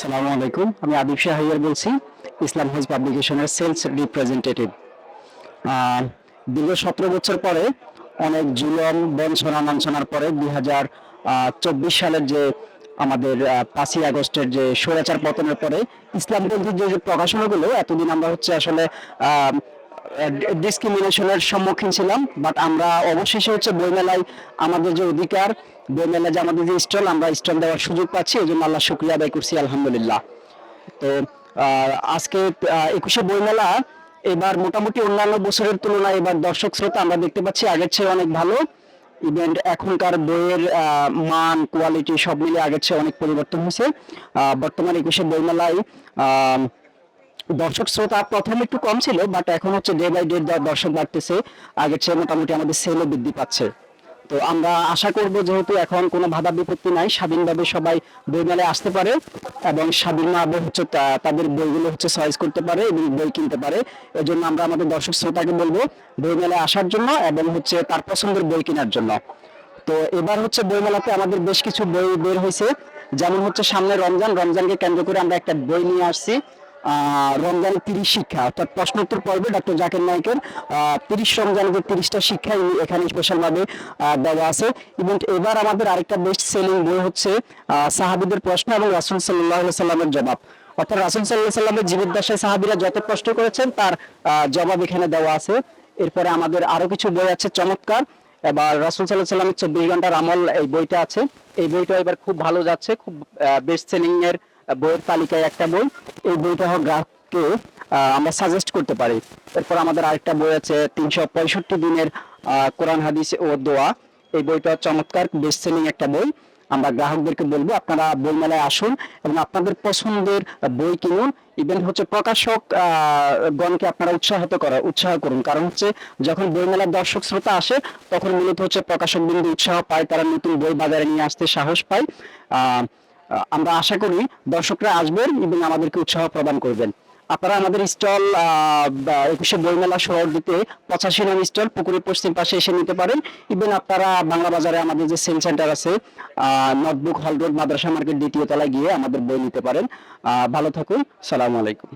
আসসালামু আলাইকুম। আমি আদিব শাহরিয়ার বলছি, ইসলাম হাউস পাবলিকেশনের সেলস রিপ্রেজেন্টেটিভ। দীর্ঘ 17 বছর পরে অনেক জুলুম বঞ্চনা লাঞ্ছনার পরে 2024 সালের যে আমাদের 5ই আগস্টের যে স্বৈরাচার পতনের পরে ইসলামপন্থী যে যে প্রকাশনাগুলো এতদিন আমরা হচ্ছে আসলে ডিসক্রিমিনেশনের সম্মুখীন ছিলাম, বাট আমরা অবশেষে হচ্ছে বইমেলায় আমাদের যে অধিকার, বইমেলায় যে আমাদের যে স্টল, আমরা স্টল দেওয়ার সুযোগ পাচ্ছি, এই জন্য আল্লাহ শুক্রিয়া আদায় করছি, আলহামদুলিল্লাহ। তো আজকে 21শে বইমেলা এবার মোটামুটি অন্যান্য বছরের তুলনায় এবার দর্শক শ্রোতা আমরা দেখতে পাচ্ছি আগের চেয়ে অনেক ভালো। ইভেন্ট এখনকার বইয়ের মান কোয়ালিটি সব মিলে আগের চেয়ে অনেক পরিবর্তন হয়েছে। বর্তমানে 21শে বইমেলায় দর্শক শ্রোতা প্রথমে একটু কম ছিল, বাট এখন হচ্ছে ডে বাই ডে দর্শক বাড়তেছে, আগের চেয়ে মোটামুটি আমাদের সেলও বৃদ্ধি পাচ্ছে। তো আমরা আশা করব যেহেতু এখন কোনো বাধা বিপত্তি নাই, স্বাধীনভাবে সবাই বইমেলায় আসতে পারে এবং স্বাধীনভাবে হচ্ছে তাদের বইগুলো হচ্ছে চয়েস করতে পারে এবং বই কিনতে পারে। এজন্য আমরা আমাদের দর্শক শ্রোতাকে বলবো বইমেলায় আসার জন্য এবং হচ্ছে তার পছন্দের বই কেনার জন্য। তো এবার হচ্ছে বইমেলাতে আমাদের বেশ কিছু বই বের হয়েছে, যেমন হচ্ছে সামনে রমজানকে কেন্দ্র করে আমরা একটা বই নিয়ে আসছি, রমজান 30 শিক্ষা, অর্থাৎ প্রশ্নোত্তর পর্বে ডক্টর জাকির নায়েকের 30 রমজানের যে 30টা শিক্ষা এখানে স্পেশাল ভাবে দেওয়া আছে। এবং এবার আমাদের আরেকটা বেস্ট সেলিং বই হচ্ছে সাহাবীদের প্রশ্ন এবং রাসূল সাল্লাল্লাহু আলাইহি সাল্লামের জবাব, অর্থাৎ রাসূল সাল্লাল্লাহু আলাইহি সাল্লামের জীবদ্দশায় সাহাবীরা যত প্রশ্ন করেছেন তার জবাব এখানে দেওয়া আছে। এরপরে আমাদের আরো কিছু বই আছে চমৎকার। এবার রাসূল সাল্লাল্লাহু আলাইহি সাল্লামের 24 ঘন্টার আমল, এই বইটা আছে। এই বইটা এবার খুব ভালো যাচ্ছে, খুব বেস্ট সেলিং এর বইয়ের তালিকায় একটা বই। এই বইটা গ্রাহককে আমরা সাজেস্ট করতে পারি। এরপর আমাদের আরেকটা বই আছে 365 দিনের কোরআন হাদিস ও দোয়া। এই বইটা চমৎকার বেস্ট সেলিং একটা বই। আমরা গ্রাহকদেরকে বলবো আপনারা বইমেলায় আসুন এবং আপনাদের পছন্দের বই কিনুন। ইভেন হচ্ছে প্রকাশক গণকে আপনারা উৎসাহ করুন, কারণ হচ্ছে যখন বইমেলার দর্শক শ্রোতা আসে তখন মূলত হচ্ছে প্রকাশক বিন্দু উৎসাহ পায়, তারা নতুন বই বাজারে নিয়ে আসতে সাহস পায়। আমরা আশা করি দর্শকরা আসবেন এবং আমাদেরকে উৎসাহ প্রদান করবেন। আপনারা আমাদের স্টল 21শে বইমেলা শহরদিতে 85 নং স্টল পুকুরের পশ্চিম পাশে এসে নিতে পারেন। ইভেন আপনারা বাংলা বাজারে আমাদের যে সেল সেন্টার আছে, নোটবুক হল রোড মাদ্রাসা মার্কেট 2য় তলায় গিয়ে আমাদের বই নিতে পারেন। ভালো থাকুন, সালামু আলাইকুম।